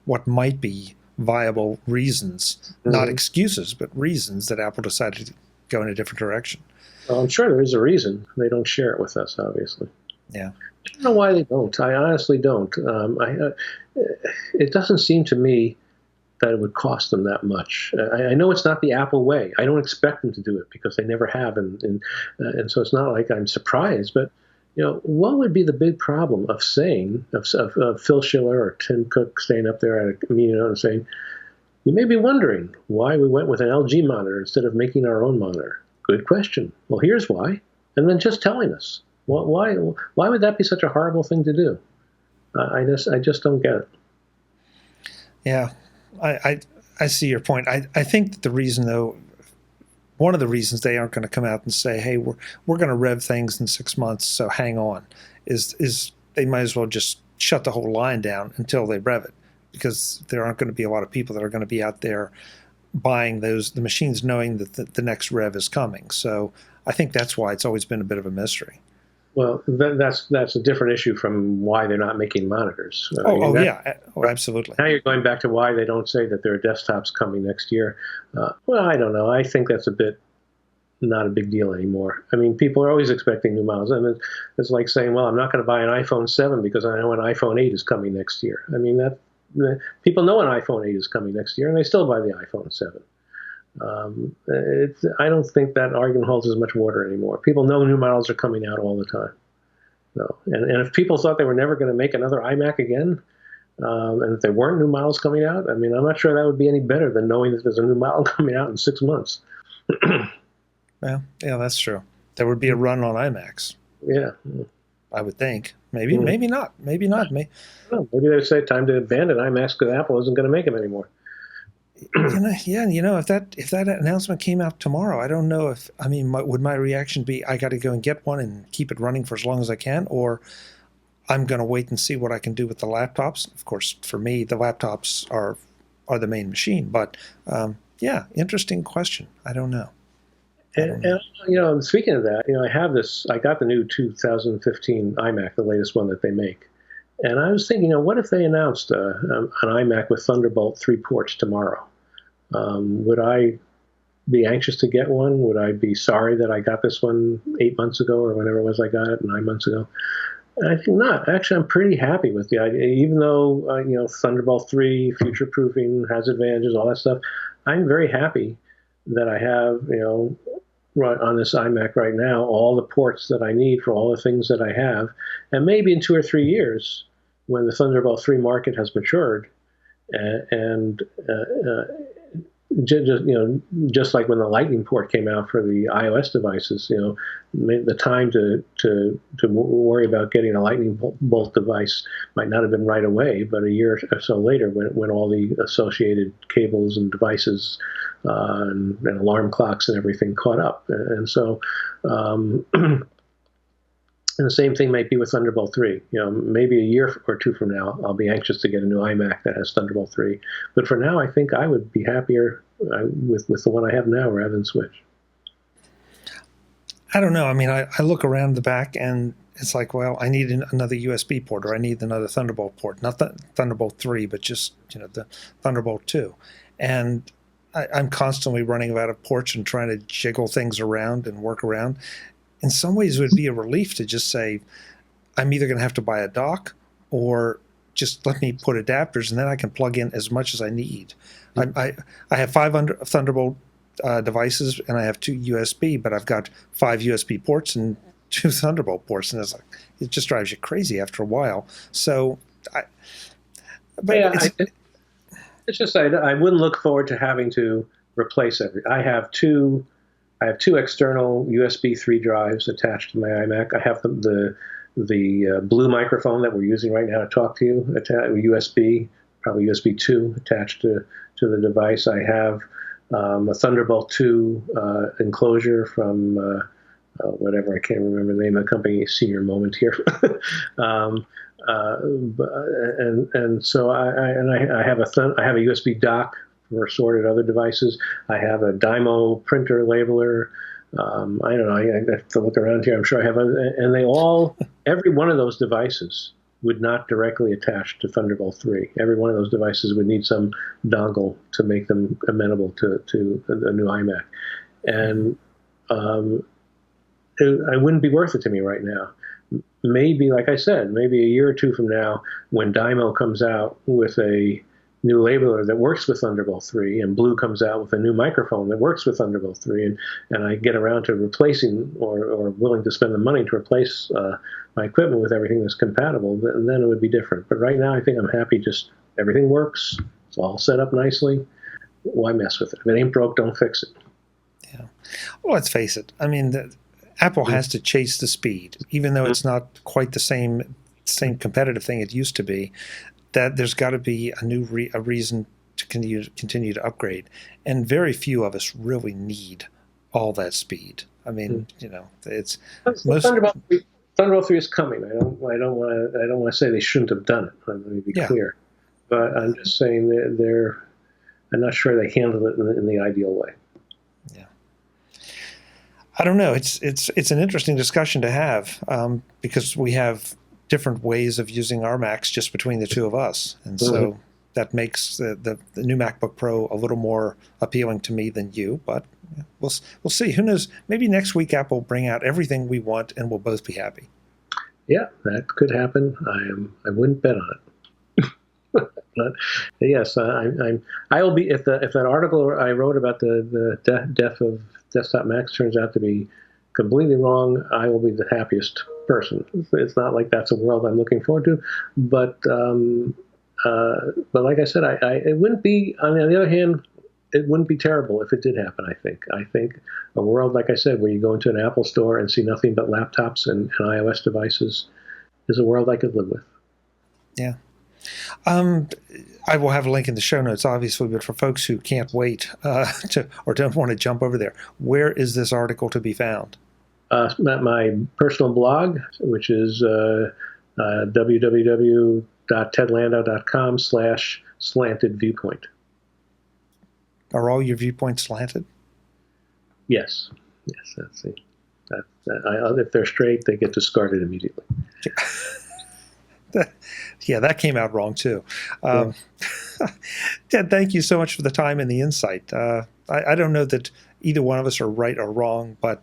what might be viable reasons, not excuses, but reasons that Apple decided to go in a different direction. Well, I'm sure there is a reason. They don't share it with us, obviously. Yeah. I don't know why they don't. I honestly don't. It doesn't seem to me that it would cost them that much. I know it's not the Apple way. I don't expect them to do it because they never have, and so it's not like I'm surprised. But what would be the big problem of saying of Phil Schiller or Tim Cook staying up there at a meeting and saying, "You may be wondering why we went with an LG monitor instead of making our own monitor." Good question. Well, here's why, and then just telling us. Why would that be such a horrible thing to do? I just don't get it. Yeah, I see your point. I think that the reason, though, one of the reasons they aren't going to come out and say, "Hey, we're going to rev things in 6 months, so hang on," is they might as well just shut the whole line down until they rev it, because there aren't going to be a lot of people that are going to be out there buying the machines knowing that the next rev is coming. So I think that's why it's always been a bit of a mystery. Well, that's a different issue from why they're not making monitors. Absolutely. Now you're going back to why they don't say that there are desktops coming next year. Well, I don't know. I think that's not a big deal anymore. I mean, people are always expecting new models. I mean, it's like saying, well, I'm not going to buy an iPhone 7 because I know an iPhone 8 is coming next year. I mean, people know an iPhone 8 is coming next year, and they still buy the iPhone 7. I don't think that argument holds as much water anymore. People know new models are coming out all the time. No. And if people thought they were never going to make another iMac again, and if there weren't new models coming out, I mean, I'm not sure that would be any better than knowing that there's a new model coming out in 6 months. Well, yeah, that's true. There would be a run on iMacs. Yeah. I would think. Maybe not. Maybe not. Maybe they would say time to abandon iMacs because Apple isn't going to make them anymore. If that announcement came out tomorrow, I don't know would my reaction be, I got to go and get one and keep it running for as long as I can, or I'm going to wait and see what I can do with the laptops. Of course, for me, the laptops are the main machine, but interesting question. I don't know. And speaking of that, I got the new 2015 iMac, the latest one that they make. And I was thinking, what if they announced an iMac with Thunderbolt 3 ports tomorrow? Would I be anxious to get one? Would I be sorry that I got this one 8 months ago or whenever it was I got it, 9 months ago? And I think not. Actually, I'm pretty happy with the idea. Even though, Thunderbolt 3, future-proofing, has advantages, all that stuff, I'm very happy that I have, right on this iMac right now, all the ports that I need for all the things that I have. And maybe in 2 or 3 years, when the Thunderbolt 3 market has matured, just like when the Lightning port came out for the iOS devices, the time to worry about getting a Lightning bolt device might not have been right away, but a year or so later, when all the associated cables and devices and alarm clocks and everything caught up, and so. And the same thing might be with Thunderbolt 3. Maybe a year or two from now, I'll be anxious to get a new iMac that has Thunderbolt 3. But for now, I think I would be happier with the one I have now rather than switch. I don't know. I mean, I look around the back and it's like, well, I need another USB port, or I need another Thunderbolt port. Not the Thunderbolt 3, but just the Thunderbolt 2. And I'm constantly running out of ports and trying to jiggle things around and work around. In some ways, it would be a relief to just say, I'm either going to have to buy a dock or just let me put adapters, and then I can plug in as much as I need. I have 5 Thunderbolt devices, and I have 2 USB, but I've got 5 USB ports, and Thunderbolt ports, and it just drives you crazy after a while. So, it's just I wouldn't look forward to having to replace I have two external USB 3 drives attached to my iMac. I have the blue microphone that we're using right now to talk to you, USB, probably USB 2 attached to the device. I have a Thunderbolt 2 enclosure from whatever, I can't remember the name of the company, senior moment here. So I have a USB dock for assorted other devices. I have a Dymo printer labeler. I don't know. I have to look around here. I'm sure I have other, and every one of those devices would not directly attach to Thunderbolt 3. Every one of those devices would need some dongle to make them amenable to a new iMac. And it wouldn't be worth it to me right now. Maybe, like I said, maybe a year or two from now, when Dymo comes out with a new labeler that works with Thunderbolt 3, and Blue comes out with a new microphone that works with Thunderbolt 3, and I get around to replacing or willing to spend the money to replace my equipment with everything that's compatible, then it would be different. But right now, I think I'm happy. Just everything works. It's all set up nicely. Why mess with it? If it ain't broke, don't fix it. Yeah. Well, let's face it. I mean, Apple has to chase the speed, even though it's not quite the same competitive thing it used to be. That there's got to be a reason to continue to upgrade, and very few of us really need all that speed. I mean, it's Thunderbolt 3 is coming. I don't want to say they shouldn't have done it. Let me be clear, but I'm just saying I'm not sure they handled it in the ideal way. Yeah. I don't know. It's an interesting discussion to have because we have different ways of using our Macs just between the two of us, and so that makes the new MacBook Pro a little more appealing to me than you. But we'll see. Who knows? Maybe next week Apple will bring out everything we want, and we'll both be happy. Yeah, that could happen. I wouldn't bet on it. But yes, I will be if that article I wrote about the death of desktop Macs turns out to be completely wrong, I will be the happiest person. It's not like that's a world I'm looking forward to, but like I said, it wouldn't be. On the other hand, it wouldn't be terrible if it did happen. I think a world, like I said, where you go into an Apple store and see nothing but laptops and iOS devices is a world I could live with. Yeah. I will have a link in the show notes, obviously, but for folks who can't wait or don't want to jump over there, where is this article to be found? At my personal blog, which is www.tedlandau.com/slantedviewpoint. Are all your viewpoints slanted? Yes, that's it. If they're straight, they get discarded immediately. Yeah, that came out wrong too. Ted, thank you so much for the time and the insight. I don't know that either one of us are right or wrong, but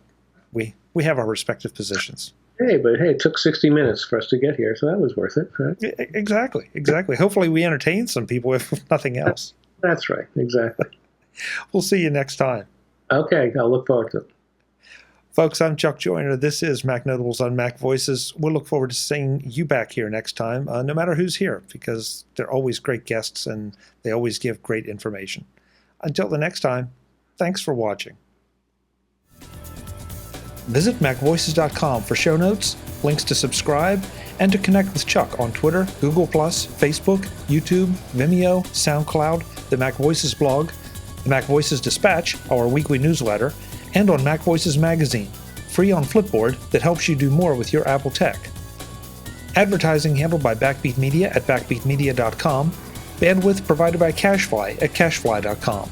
we have our respective positions. Hey, it took 60 minutes for us to get here, so that was worth it, right? Exactly. Hopefully we entertained some people, if nothing else. That's right, exactly. We'll see you next time. Okay, I'll look forward to it. Folks, I'm Chuck Joyner. This is Mac Notables on Mac Voices. We'll look forward to seeing you back here next time, no matter who's here, because they're always great guests and they always give great information. Until the next time, thanks for watching. Visit MacVoices.com for show notes, links to subscribe, and to connect with Chuck on Twitter, Google+, Facebook, YouTube, Vimeo, SoundCloud, the Mac Voices blog, the Mac Voices Dispatch, our weekly newsletter, and on MacVoices Magazine, free on Flipboard that helps you do more with your Apple tech. Advertising handled by Backbeat Media at backbeatmedia.com. Bandwidth provided by CacheFly at cachefly.com.